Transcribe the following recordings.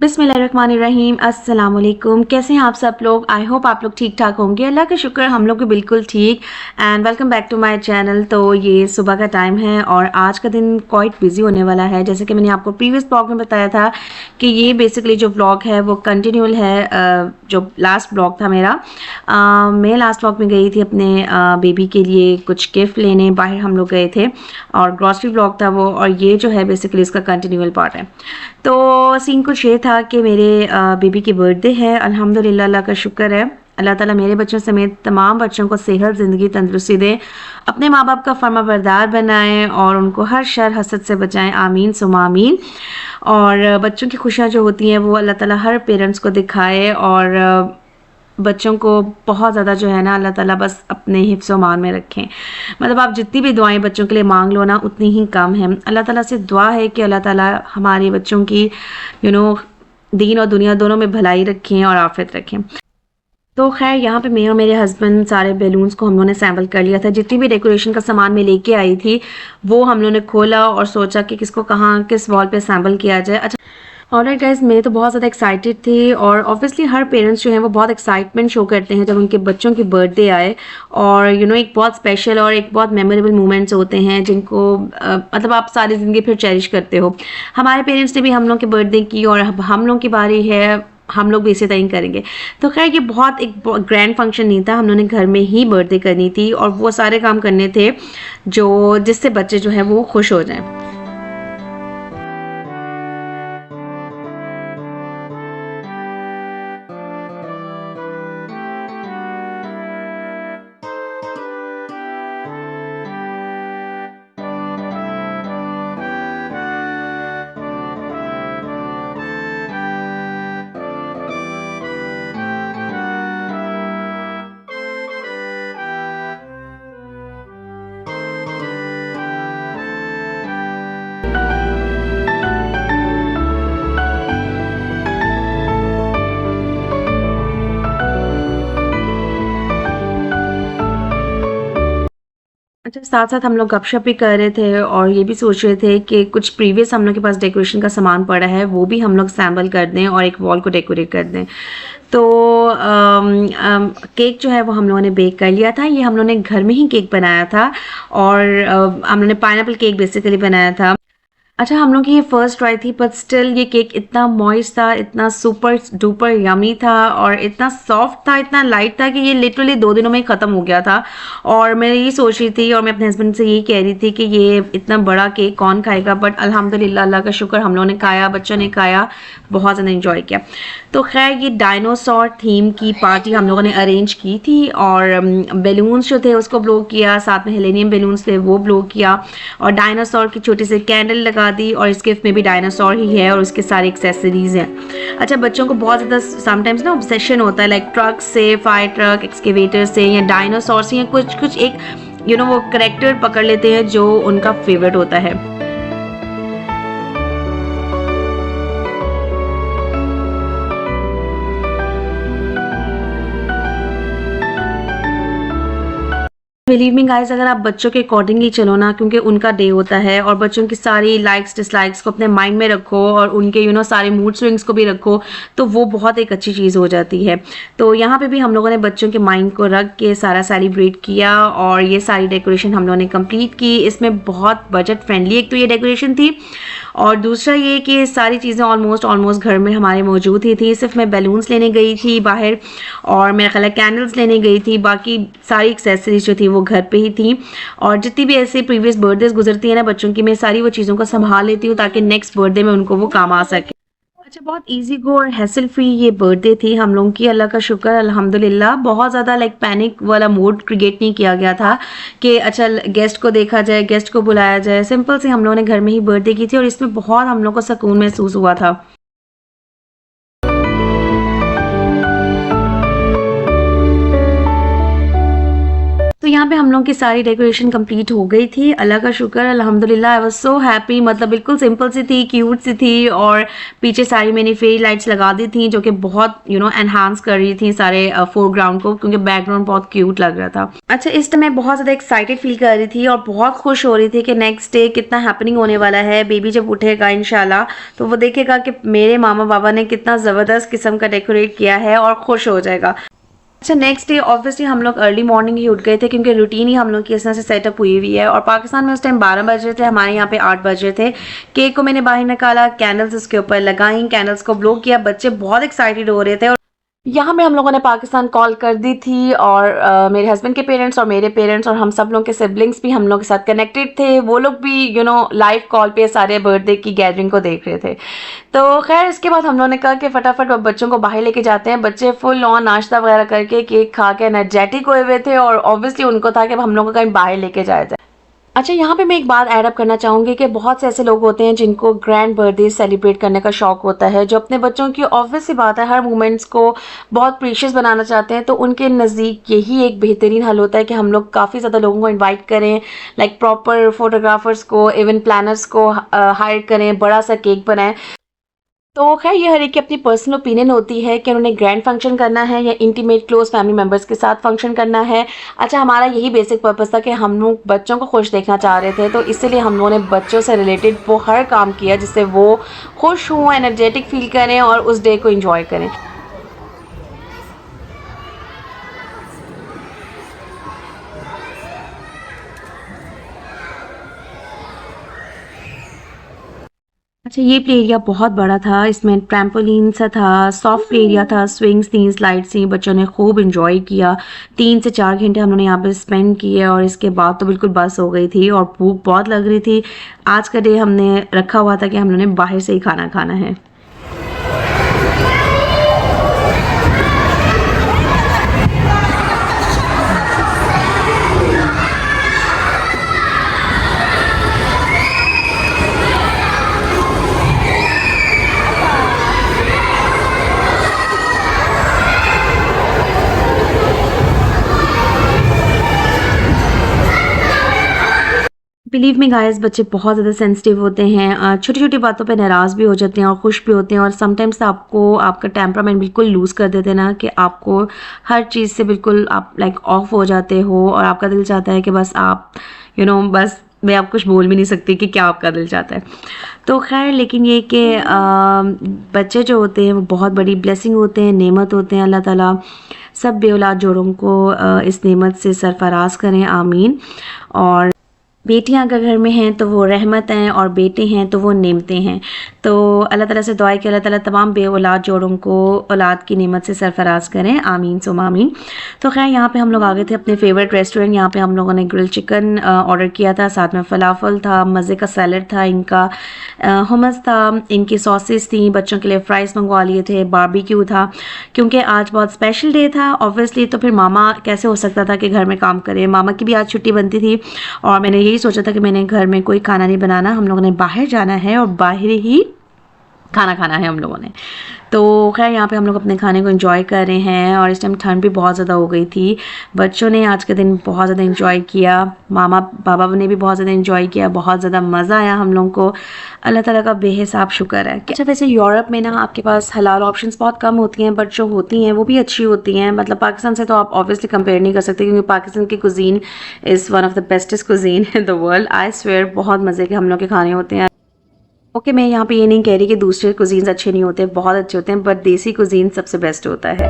बिस्मिल्लाहिर्रहमानिर्रहीम। अस्सलाम वालेकुम। कैसे हैं आप सब लोग? आई होप आप लोग ठीक ठाक होंगे। अल्लाह का शुक्र, हम लोग भी बिल्कुल ठीक। And welcome back to my channel. तो ये सुबह का टाइम है और आज का दिन क्वाइट बिजी होने वाला है। जैसे कि मैंने आपको प्रीवियस ब्लॉग में बताया था कि ये बेसिकली जो ब्लॉग है वो कंटिन्यूल है जो लास्ट ब्लॉग था मेरा। मैं लास्ट ब्लॉग में गई थी अपने बेबी के लिए कुछ गिफ्ट लेने, बाहर हम लोग गए थे और ग्रॉसरी ब्लॉग था वो, और ये जो है बेसिकली इसका कंटिन्यूअल पार्ट है। तो सीन कुछ ये था कि मेरे बेबी की बर्थडे है। अल्हम्दुलिल्लाह, अल्लाह का शुक्र है, अल्लाह ताला मेरे बच्चों समेत तमाम बच्चों को सेहत, ज़िंदगी, तंदुरुस्ती दे, अपने माँ बाप का फर्माबरदार बनाएं और उनको हर शर हसद से बचाएं। आमीन सुमा आमीन। और बच्चों की खुशियाँ जो होती हैं वो अल्लाह ताला हर पेरेंट्स को दिखाए और बच्चों को बहुत ज़्यादा जो है ना अल्लाह ताला बस अपने हिफ्ज़ व मान में रखें। मतलब आप जितनी भी दुआएं बच्चों के लिए मांग लो ना उतनी ही कम है। अल्लाह ताला से दुआ है कि अल्लाह ताला हमारे बच्चों की दीन और दुनिया दोनों में भलाई रखें और आफियत रखें। तो खैर यहाँ पे मैं और मेरे हस्बैंड सारे बैलून्स को हम लोगों ने सैम्पल कर लिया था। जितनी भी डेकोरेशन का सामान मैं लेके आई थी वो हम लोगों ने खोला और सोचा कि किसको कहाँ किस वॉल पे सैम्पल किया जाए। अच्छा, ऑलराइट गाइस, मैं तो बहुत ज़्यादा एक्साइटेड थी और ऑब्वियसली हर पेरेंट्स जो हैं वो बहुत एक्साइटमेंट शो करते हैं जब उनके बच्चों की बर्थडे आए। और एक बहुत स्पेशल और एक बहुत मेमोरेबल मोमेंट्स होते हैं जिनको मतलब आप सारी ज़िंदगी फिर चेरिश करते हो। हमारे पेरेंट्स ने भी हम लोग की बर्थडे की और अब हम लोग की बारी है, हम लोग भी इसी तरह ही करेंगे। तो खैर ये बहुत एक ग्रैंड फंक्शन नहीं था, हम लोगों ने घर में ही बर्थडे करनी थी और वो सारे काम करने थे जो जिससे बच्चे जो है वो खुश हो जाएं। अच्छा, साथ-साथ हम लोग गपशप भी कर रहे थे और ये भी सोच रहे थे कि कुछ प्रीवियस हम लोग के पास डेकोरेशन का सामान पड़ा है, वो भी हम लोग सैम्पल कर दें और एक वॉल को डेकोरेट कर दें। तो केक जो है वो हम लोगों ने बेक कर लिया था। ये हम लोगों ने घर में ही केक बनाया था और हम लोगों ने पाइनएप्पल केक बेसिकली बनाया था। अच्छा, हम लोग की ये फर्स्ट ट्राई थी बट स्टिल ये केक इतना मॉइस्ट था, इतना सुपर डुपर यमी था और इतना सॉफ्ट था, इतना लाइट था कि ये लिटरली 2 दिनों में ही ख़त्म हो गया था। और मैं यही सोच रही थी और मैं अपने हस्बैंड से यही कह रही थी कि ये इतना बड़ा केक कौन खाएगा, बट अल्हम्दुलिल्लाह, अल्लाह का शुक्र, हम लोगों ने खाया, बच्चों ने खाया, बहुत ज़्यादा इंजॉय किया। तो खैर ये डायनासोर थीम की पार्टी हम लोगों ने अरेंज की थी और बैलून्स जो थे उसको ब्लो किया, साथ में हेलेनियम बैलून्स थे वो ब्लो किया और डायनासोर की छोटी सी कैंडल लगा दी और इस गिफ्ट में भी डायनासोर ही है और उसके सारे एक्सेसरीज हैं। अच्छा, बच्चों को बहुत ज़्यादा समटाइम्स ना ऑब्सेशन होता है लाइक ट्रक से, फायर ट्रक, एक्सकेवेटर से या डायनासोर से या कुछ कुछ एक वो करेक्टर पकड़ लेते हैं जो उनका फेवरेट होता है। बिलीव मी गाइस, अगर आप बच्चों के अकॉर्डिंगली चलो ना, क्योंकि उनका डे होता है और बच्चों की सारी लाइक्स डिसलाइक्स को अपने माइंड में रखो और उनके सारे मूड स्विंग्स को भी रखो, तो वो बहुत एक अच्छी चीज़ हो जाती है। तो यहाँ पे भी हम लोगों ने बच्चों के माइंड को रख के सारा सेलिब्रेट किया और ये सारी डेकोरेशन हम लोगों ने कंप्लीट की। इसमें बहुत बजट फ्रेंडली एक तो ये डेकोरेशन थी और दूसरा ये कि सारी चीज़ें ऑलमोस्ट घर में हमारे मौजूद ही थी। सिर्फ मैं बैलून्स लेने गई थी बाहर और मेरा ख्याल है कैंडल्स लेने गई थी, बाकी सारी एक्सेसरीज जो थी वो घर पे ही थी। और जितनी भी ऐसे प्रीवियस बर्थडेज गुजरती है ना बच्चों की, मैं सारी वो चीज़ों को संभाल लेती हूँ ताकि नेक्स्ट बर्थडे में उनको वो काम आ सके। अच्छा, बहुत इजी गो और हैसल फ्री ये बर्थडे थी हम लोगों की, अल्लाह का शुक्र, अल्हम्दुलिल्लाह। बहुत ज़्यादा लाइक पैनिक वाला मूड क्रिएट नहीं किया गया था कि अच्छा गेस्ट को देखा जाए, गेस्ट को बुलाया जाए। सिंपल से हम लोगों ने घर में ही बर्थडे की थी और इसमें बहुत हम लोग को सुकून महसूस हुआ था। तो यहाँ पे हम लोग की सारी डेकोरेशन कंप्लीट हो गई थी, अल्लाह का शुक्र, अल्हम्दुलिल्लाह। आई वाज सो हैप्पी, मतलब बिल्कुल सिंपल सी थी, क्यूट सी थी, और पीछे सारी मैंने फेरी लाइट्स लगा दी थी जो कि बहुत एनहांस कर रही थी सारे फोरग्राउंड को, क्योंकि बैकग्राउंड बहुत क्यूट लग रहा था। अच्छा, इस टाइम मैं बहुत ज़्यादा एक्साइटेड फील कर रही थी और बहुत खुश हो रही थी कि नेक्स्ट डे कितना हैपनिंग होने वाला है। बेबी जब उठेगा इंशाल्लाह तो वो देखेगा कि मेरे मामा बाबा ने कितना ज़बरदस्त किस्म का डेकोरेट किया है और खुश हो जाएगा। अच्छा, नेक्स्ट डे ऑब्वियसली हम लोग अर्ली मॉर्निंग ही उठ गए थे, क्योंकि रूटीन ही हम लोग की इस तरह से सेटअप हुई हुई है। और पाकिस्तान में उस टाइम 12 बज रहे थे, हमारे यहाँ पे 8 बज रहे थे। केक को मैंने बाहर निकाला, कैंडल्स उसके ऊपर लगाई, कैंडल्स को ब्लो किया, बच्चे बहुत एक्साइटेड हो रहे थे। और यहाँ पे हम लोगों ने पाकिस्तान कॉल कर दी थी, और मेरे हस्बैंड के पेरेंट्स और मेरे पेरेंट्स और हम सब लोग के सिबलिंग्स भी हम लोग के साथ कनेक्टेड थे। वो लोग भी लाइव कॉल पे सारे बर्थडे की गैदरिंग को देख रहे थे। तो खैर, इसके बाद हम लोगों ने कहा कि फटाफट बच्चों को बाहर लेके जाते हैं। बच्चे फुल ऑन नाश्ता वगैरह करके केक खा के एनर्जेटिक हुए हुए थे, और ऑब्वियसली उनको था कि हम लोग को कहीं बाहर लेके जाया जाए। अच्छा, यहाँ पे मैं एक बात ऐड अप करना चाहूँगी कि बहुत से ऐसे लोग होते हैं जिनको ग्रैंड बर्थडे सेलिब्रेट करने का शौक होता है, जो अपने बच्चों की ऑब्वियस सी बात है हर मोमेंट्स को बहुत प्रीशियस बनाना चाहते हैं। तो उनके नज़दीक यही एक बेहतरीन हल होता है कि हम लोग काफ़ी ज़्यादा लोगों को इन्वाइट करें, लाइक प्रॉपर फोटोग्राफर्स को, इवेंट प्लानर्स को हायर करें, बड़ा सा केक बनाएं। तो खैर, ये हर एक की अपनी पर्सनल ओपिनियन होती है कि उन्होंने ग्रैंड फंक्शन करना है या इंटीमेट क्लोज फैमिली मेम्बर्स के साथ फंक्शन करना है। अच्छा, हमारा यही बेसिक पर्पस था कि हम लोग बच्चों को खुश देखना चाह रहे थे, तो इसीलिए हम लोगों ने बच्चों से रिलेटेड वो हर काम किया जिससे वो खुश हों, एनर्जेटिक फील करें और उस डे को इंजॉय करें। अच्छा, ये प्ले एरिया बहुत बड़ा था, इसमें ट्रैम्पोलिन सा था, सॉफ्ट प्ले एरिया था, स्विंग्स थी, स्लाइड्स थी, बच्चों ने खूब इंजॉय किया। 3 से 4 घंटे हम लोगों ने यहाँ पे स्पेंड किए, और इसके बाद तो बिल्कुल बस हो गई थी और भूख बहुत लग रही थी। आज का डे हमने रखा हुआ था कि हम लोगों ने बाहर से ही खाना खाना है। बिलीव मी गाइस, बच्चे बहुत ज़्यादा सेंसिटिव होते हैं, छोटी छोटी बातों पे नाराज़ भी हो जाते हैं और खुश भी होते हैं, और समटाइम्स आपको आपका टेम्परामेंट बिल्कुल लूज़ कर देते हैं ना, कि आपको हर चीज़ से बिल्कुल आप लाइक ऑफ हो जाते हो, और आपका दिल चाहता है कि बस आप बस मैं आप कुछ बोल भी नहीं सकती कि क्या आपका दिल चाहता है। तो खैर, लेकिन ये कि बच्चे जो होते हैं वो बहुत बड़ी ब्लेसिंग होते हैं, नेमत होते हैं। अल्लाह ताला सब बेऔलाद जोड़ों को इस नेमत से सरफराज करें, आमीन। और बेटियां अगर घर में हैं तो वो रहमत हैं, और बेटे हैं तो वो नेमतें हैं। तो अल्लाह ताला से दुआ है कि अल्लाह ताला तमाम बेऔलाद जोड़ों को औलाद की नेमत से सरफराज करें, आमीन सुम आमीन। तो खैर, यहाँ पे हम लोग आ गए थे अपने फेवरेट रेस्टोरेंट। यहाँ पे हम लोगों ने ग्रिल चिकन ऑर्डर किया था, साथ में फलाफल था, मज़े का सैलड था, इनका हुमस था, इनकी सॉसेस थी, बच्चों के लिए फ्राइज़ मंगवा लिए थे, बारबेक्यू था, क्योंकि आज बहुत स्पेशल डे था ऑब्वियसली। तो फिर मामा कैसे हो सकता था कि घर में काम करें, मामा की भी आज छुट्टी बनती थी, और मैंने यही सोचा था कि मैंने घर में कोई खाना नहीं बनाना, हम लोगों ने बाहर जाना है और बाहर ही खाना खाना है हम लोगों ने। तो खैर, यहाँ पे हम लोग अपने खाने को एंजॉय कर रहे हैं, और इस टाइम ठंड भी बहुत ज़्यादा हो गई थी। बच्चों ने आज के दिन बहुत ज़्यादा एंजॉय किया, मामा बाबा ने भी बहुत ज़्यादा एंजॉय किया, बहुत ज़्यादा मज़ा आया हम लोगों को। अल्लाह ताला का बेहिसाब शुक्र है। अच्छा, वैसे यूरोप में ना आपके पास हलाल ऑप्शंस बहुत कम होती हैं, बट जो होती हैं वो भी अच्छी होती हैं। मतलब पाकिस्तान से तो आप ऑब्वियसली कंपेयर नहीं कर सकते, क्योंकि पाकिस्तान की cuisine is one of the bestest cuisine in the world. I swear, बहुत मज़े के हम लोग के खाने होते हैं। ओके, मैं यहाँ पे ये नहीं कह रही कि दूसरे कुजीन्स अच्छे नहीं होते, बहुत अच्छे होते हैं, बट देसी कुजीन सबसे बेस्ट होता है।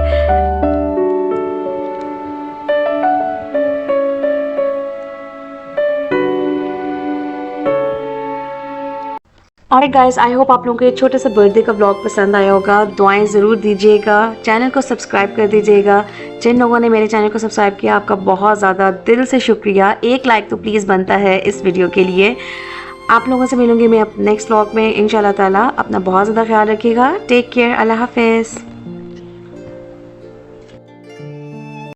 और गाइस, आई होप आप लोगों को ये छोटे से बर्थडे का व्लॉग पसंद आया होगा। दुआएं ज़रूर दीजिएगा, चैनल को सब्सक्राइब कर दीजिएगा। जिन लोगों ने मेरे चैनल को सब्सक्राइब किया, आपका बहुत ज़्यादा दिल से शुक्रिया। एक लाइक तो प्लीज़ बनता है इस वीडियो के लिए। आप लोगों से मिलूंगी मैं नेक्स्ट व्लॉग में इंशाल्लाह ताला। अपना बहुत ज़्यादा ख्याल रखिएगा। टेक केयर, अल्लाह हाफिज़।